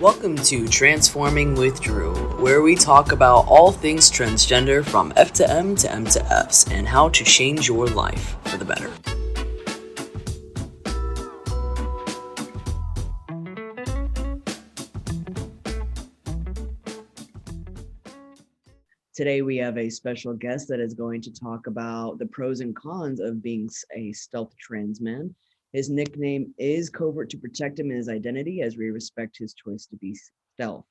Welcome to Transforming with Drew, where we talk about all things transgender from F to M to M to Fs and how to change your life for the better. Today we have a special guest that is going to talk about the pros and cons of being a stealth trans man. His nickname is Covert to protect him and his identity, as we respect his choice to be stealth.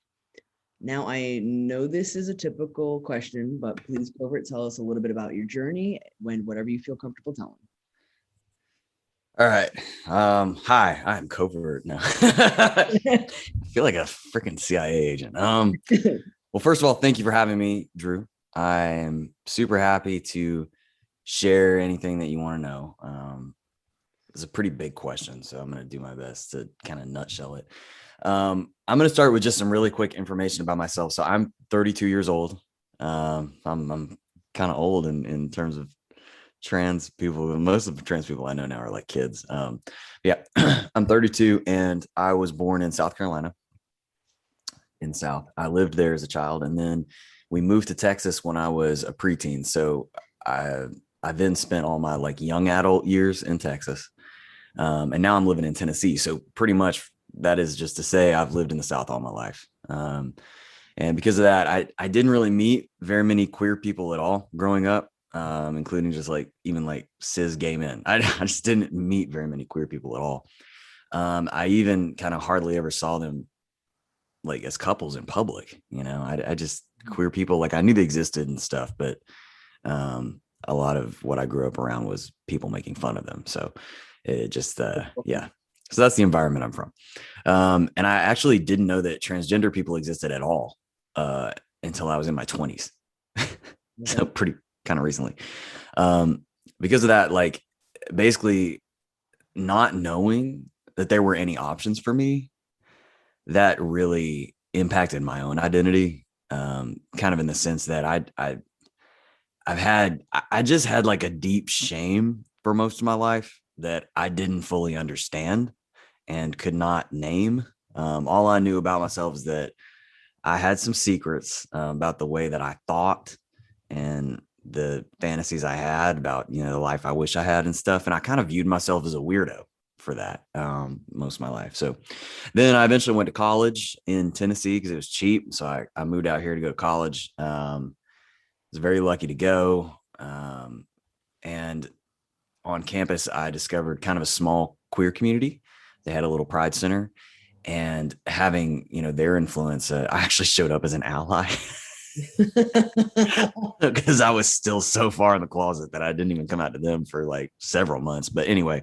Now, I know this is a typical question, but please, Covert, tell us a little bit about your journey whatever you feel comfortable telling. All right. Hi, I'm Covert now. I feel like a freaking CIA agent. Well, first of all, thank you for having me, Drew. I am super happy to share anything that you want to know. It's a pretty big question, so I'm going to do my best to kind of nutshell it. I'm going to start with just some really quick information about myself. So I'm 32 years old. I'm kind of old in terms of trans people. Most of the trans people I know now are like kids. Yeah, I'm 32 and I was born in South Carolina. In South, I lived there as a child, and then we moved to Texas when I was a preteen. So I then spent all my like young adult years in Texas. And now I'm living in Tennessee. So pretty much that is just to say I've lived in the South all my life. And because of that, I didn't really meet very many queer people at all growing up, including just like even like cis gay men. I just didn't meet very many queer people at all. I even kind of hardly ever saw them like as couples in public. I just queer people, like I knew they existed and stuff, but a lot of what I grew up around was people making fun of them. So it just, yeah. So that's the environment I'm from. And I actually didn't know that transgender people existed at all until I was in my 20s. So pretty kind of recently. Because of that, like basically not knowing that there were any options for me, that really impacted my own identity. Kind of in the sense that I just had like a deep shame for most of my life that I didn't fully understand and could not name. All I knew about myself is that I had some secrets about the way that I thought and the fantasies I had about, the life I wish I had and stuff. And I kind of viewed myself as a weirdo for that most of my life. So then I eventually went to college in Tennessee because it was cheap. So I moved out here to go to college. Was very lucky to go. And on campus, I discovered kind of a small queer community. They had a little pride center, and having, their influence, I actually showed up as an ally because I was still so far in the closet that I didn't even come out to them for like several months. But anyway,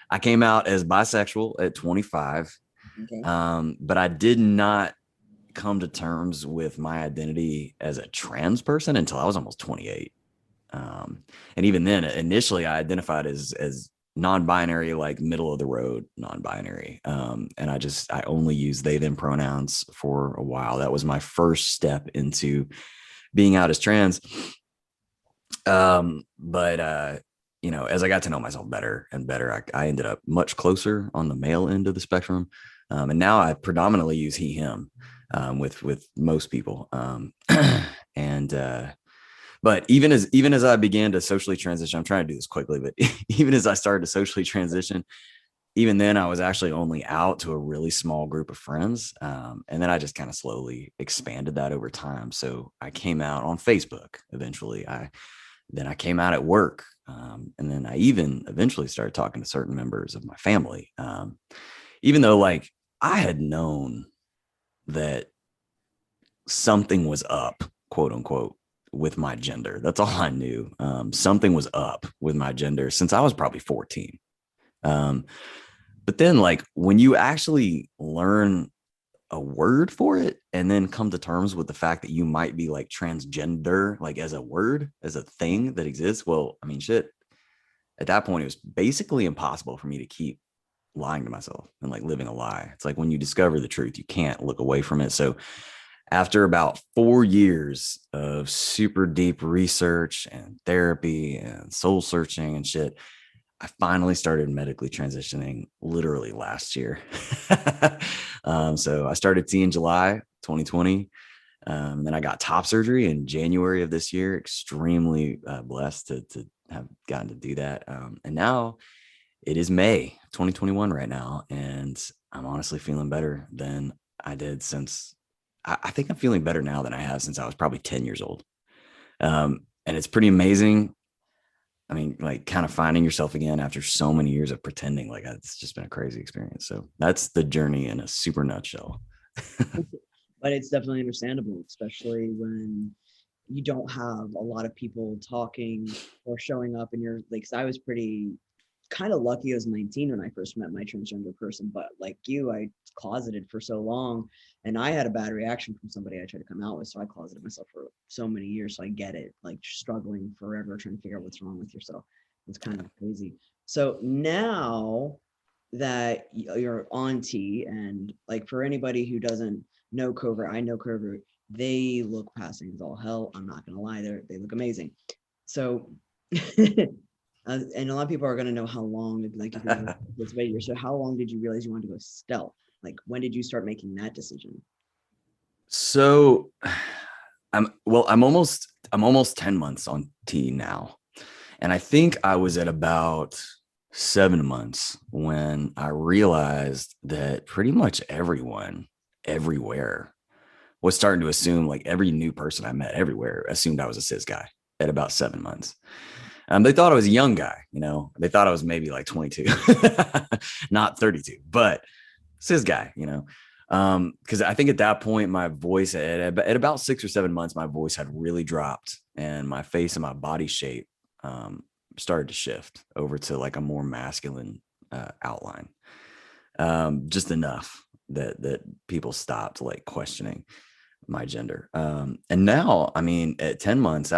I came out as bisexual at 25. Okay. But I did not come to terms with my identity as a trans person until I was almost 28. And even then, initially I identified as non-binary, like middle of the road non-binary. And I only used they them pronouns for a while. That was my first step into being out as trans. But as I got to know myself better and better, I ended up much closer on the male end of the spectrum. And now I predominantly use he, him with most people. But even as I began to socially transition, I'm trying to do this quickly, but even as I started to socially transition, even then I was actually only out to a really small group of friends. And then I just kind of slowly expanded that over time. So I came out on Facebook eventually. Then I came out at work. And then I even eventually started talking to certain members of my family. Even though like I had known that something was up, quote unquote, with my gender. That's all I knew. Something was up with my gender since I was probably 14. But then like when you actually learn a word for it and then come to terms with the fact that you might be like transgender, like as a word, as a thing that exists. Well, I mean, shit, at that point, it was basically impossible for me to keep lying to myself and like living a lie. It's like when you discover the truth, you can't look away from it. So after about 4 years of super deep research and therapy and soul searching and shit, I finally started medically transitioning literally last year. So I started T in July 2020. Then I got top surgery in January of this year. Extremely blessed to have gotten to do that. And now it is May 2021 right now. And I'm honestly feeling better than I did since I think I'm feeling better now than I have since I was probably 10 years old. And it's pretty amazing. I mean, like kind of finding yourself again after so many years of pretending. Like it's just been a crazy experience. So that's the journey in a super nutshell. But it's definitely understandable, especially when you don't have a lot of people talking or showing up and you're like, 'cause I was pretty kind of lucky. I was 19 when I first met my transgender person, but like you, I closeted for so long and I had a bad reaction from somebody I tried to come out with. So I closeted myself for so many years. So I get it, like struggling forever, trying to figure out what's wrong with yourself. It's kind of crazy. So now that you're on T, and like for anybody who doesn't know Covert, I know Covert, they look passing as all hell. I'm not gonna lie, they look amazing. So and a lot of people are going to know how long, like if you're this video. So how long did you realize you wanted to go stealth? Like when did you start making that decision? So I'm almost 10 months on T now. And I think I was at about 7 months when I realized that pretty much everyone everywhere was starting to assume, like every new person I met everywhere assumed I was a cis guy at about 7 months. They thought I was a young guy, they thought I was maybe like 22, not 32, but cis guy, because I think at that point, my voice at about 6 or 7 months, my voice had really dropped and my face and my body shape started to shift over to like a more masculine outline, just enough that people stopped like questioning my gender. And now, I mean, at 10 months,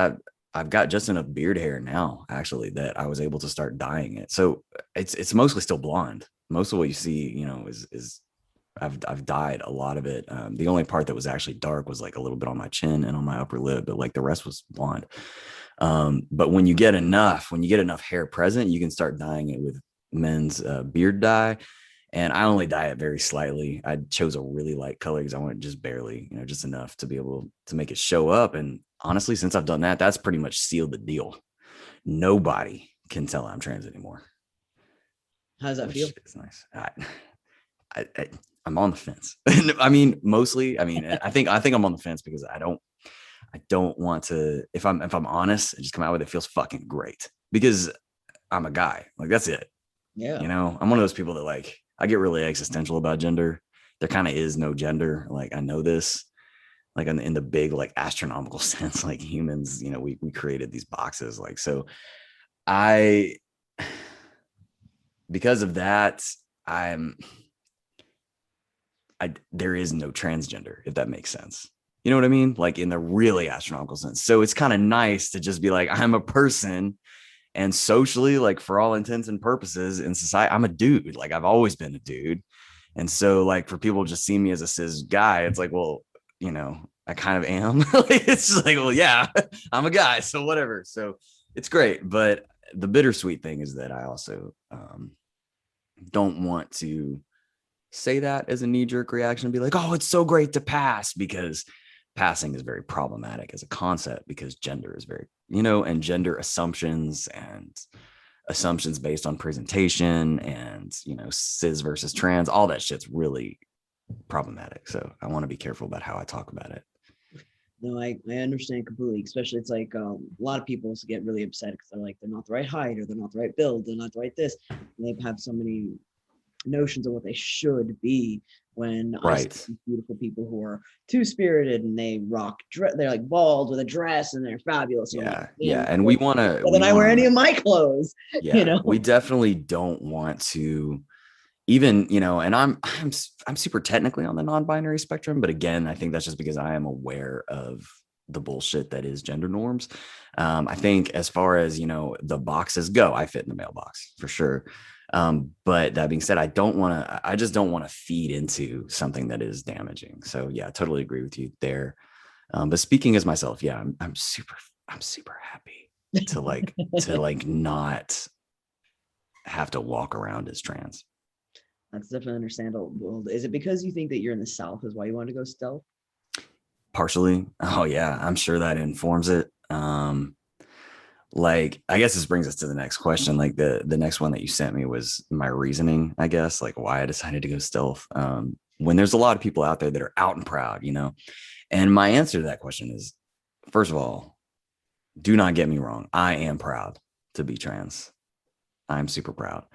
I've got just enough beard hair now, actually, that I was able to start dyeing it. So it's mostly still blonde. Most of what you see, is I've dyed a lot of it. The only part that was actually dark was like a little bit on my chin and on my upper lip, but like the rest was blonde. But when you get enough hair present, you can start dyeing it with men's beard dye. And I only dye it very slightly. I chose a really light color because I wanted just barely, just enough to be able to make it show up. And honestly, since I've done that, that's pretty much sealed the deal. Nobody can tell I'm trans anymore. How does that feel? It's nice. I'm on the fence. I mean, mostly. I mean, I think I'm on the fence because I don't want to. If I'm honest and just come out with it, feels fucking great because I'm a guy. Like that's it. Yeah. I'm one of those people that like I get really existential about gender. There kind of is no gender. Like I know this. Like in the big like astronomical sense, like humans, we created these boxes. Like so, I because of that, there is no transgender, if that makes sense. You know what I mean? Like in the really astronomical sense. So it's kind of nice to just be like, I'm a person. And socially, like for all intents and purposes in society, I'm a dude. Like I've always been a dude. And so like for people just seeing me as a cis guy, it's like, well, I kind of am. It's just like, well, yeah, I'm a guy. So whatever. So it's great. But the bittersweet thing is that I also don't want to say that as a knee-jerk reaction and be like, oh, it's so great to pass, because passing is very problematic as a concept because gender is very, and gender assumptions and assumptions based on presentation and, cis versus trans, all that shit's really problematic. So I want to be careful about how I talk about it. No, I understand completely. Especially, it's like a lot of people get really upset because they're like, they're not the right height or they're not the right build, they're not the right this. And they have so many notions of what they should be when I see beautiful people who are two-spirited and they rock they're like bald with a dress and they're fabulous. Yeah, and we want to then I wear any of my clothes. We definitely don't want to even, and I'm super technically on the non-binary spectrum, but again, I think that's just because I am aware of the bullshit that is gender norms. I think as far as the boxes go, I fit in the male box for sure. But that being said, I just don't want to feed into something that is damaging. So yeah, I totally agree with you there. But speaking as myself, yeah, I'm super happy to like not have to walk around as trans. That's definitely understandable. Is it because you think that you're in the South is why you want to go stealth? Partially. Oh yeah, I'm sure that informs it. Like I guess this brings us to the next question. Like the next one that you sent me was my reasoning, I guess, like why I decided to go stealth. When there's a lot of people out there that are out and proud, you know. And my answer to that question is, first of all, do not get me wrong. I am proud to be trans. I'm super proud,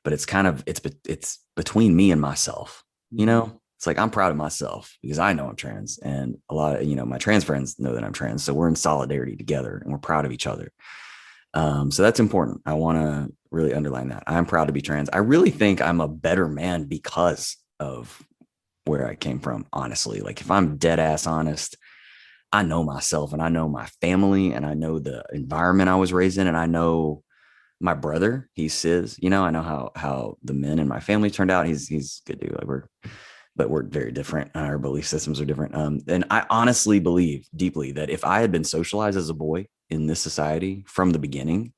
but it's kind of it's between me and myself. You know, it's like I'm proud of myself because I know I'm trans, and a lot of my trans friends know that I'm trans, so we're in solidarity together and we're proud of each other. So that's important. I want to really underline that I'm proud to be trans. I really think I'm a better man because of where I came from. Honestly, like if I'm dead ass honest, I know myself and I know my family and I know the environment I was raised in and I know my brother, he's cis, I know how the men in my family turned out. He's good dude. Like we're very different. Our belief systems are different. And I honestly believe deeply that if I had been socialized as a boy in this society from the beginning,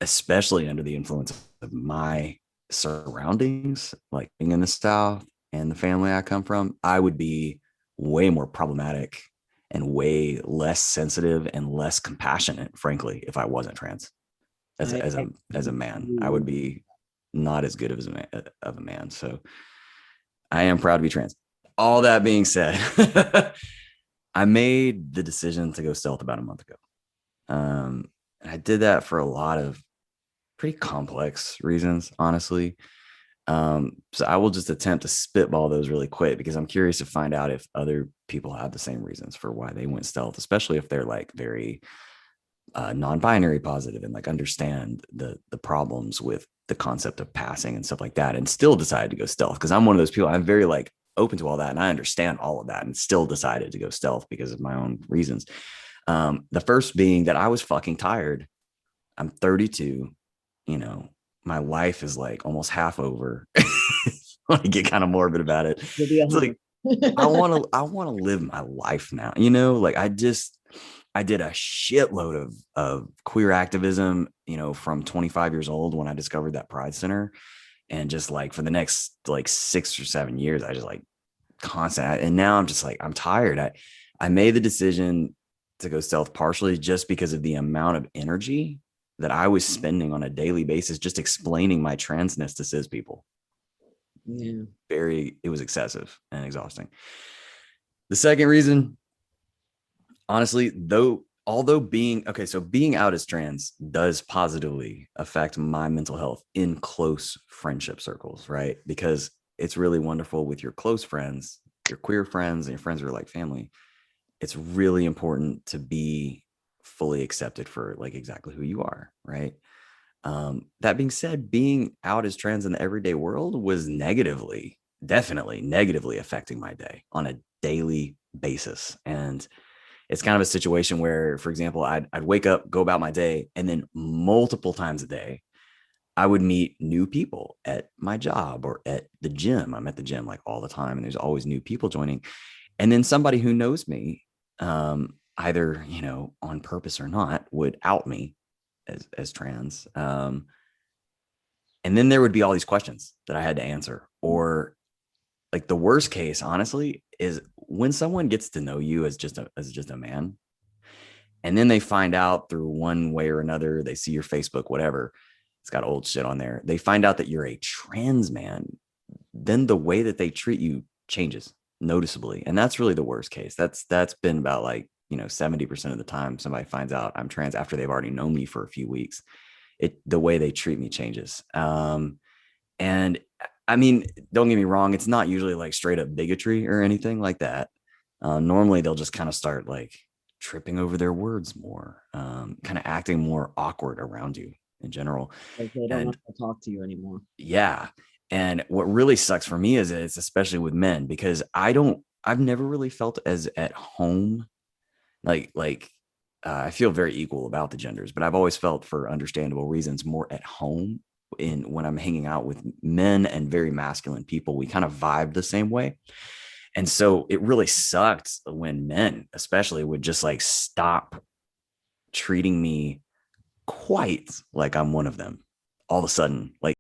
especially under the influence of my surroundings, like being in the South and the family I come from, I would be way more problematic and way less sensitive and less compassionate, frankly, if I wasn't trans as I, a, as I a as a man. I would be not as good of a man. So I am proud to be trans. All that being said, I made the decision to go stealth about a month ago. And I did that for a lot of pretty complex reasons, honestly. So I will just attempt to spitball those really quick because I'm curious to find out if other people have the same reasons for why they went stealth, especially if they're like very non-binary positive and like understand the problems with the concept of passing and stuff like that and still decided to go stealth. Because I'm one of those people, I'm very like open to all that and I understand all of that and still decided to go stealth because of my own reasons. The first being that I was fucking tired. I'm 32, my life is like almost half over. I get kind of morbid about it. you'll be It's like 100. I want to live my life now. Like I did a shitload of queer activism, from 25 years old when I discovered that Pride Center. And just like for the next like 6 or 7 years, I just like constant. And now I'm just like, I'm tired. I made the decision to go stealth partially just because of the amount of energy that I was spending on a daily basis, just explaining my transness to cis people. Yeah. It was excessive and exhausting. The second reason, honestly, although being out as trans does positively affect my mental health in close friendship circles, right? Because it's really wonderful with your close friends, your queer friends, and your friends who are like family. It's really important to be fully accepted for like exactly who you are, right? That being said, being out as trans in the everyday world was definitely negatively affecting my day on a daily basis. And it's kind of a situation where, for example, I'd wake up, go about my day, and then multiple times a day, I would meet new people at my job or at the gym. I'm at the gym like all the time, and there's always new people joining. And then somebody who knows me, either on purpose or not, would out me as trans. And then there would be all these questions that I had to answer. Or like the worst case, honestly, is when someone gets to know you as just a man, and then they find out through one way or another, they see your Facebook, whatever, it's got old shit on there. They find out that you're a trans man, then the way that they treat you changes noticeably. And that's really the worst case. That's been about like, 70% of the time somebody finds out I'm trans after they've already known me for a few weeks. The way they treat me changes. And I mean, don't get me wrong, it's not usually like straight up bigotry or anything like that. Normally they'll just kind of start like tripping over their words more, kind of acting more awkward around you in general. Like they don't And want to talk to you anymore. yeah. And what really sucks for me is it's especially with men because I've never really felt as at home. I feel very equal about the genders, but I've always felt for understandable reasons more at home when I'm hanging out with men and very masculine people. We kind of vibe the same way. And so it really sucked when men especially would just like stop treating me quite like I'm one of them all of a sudden, like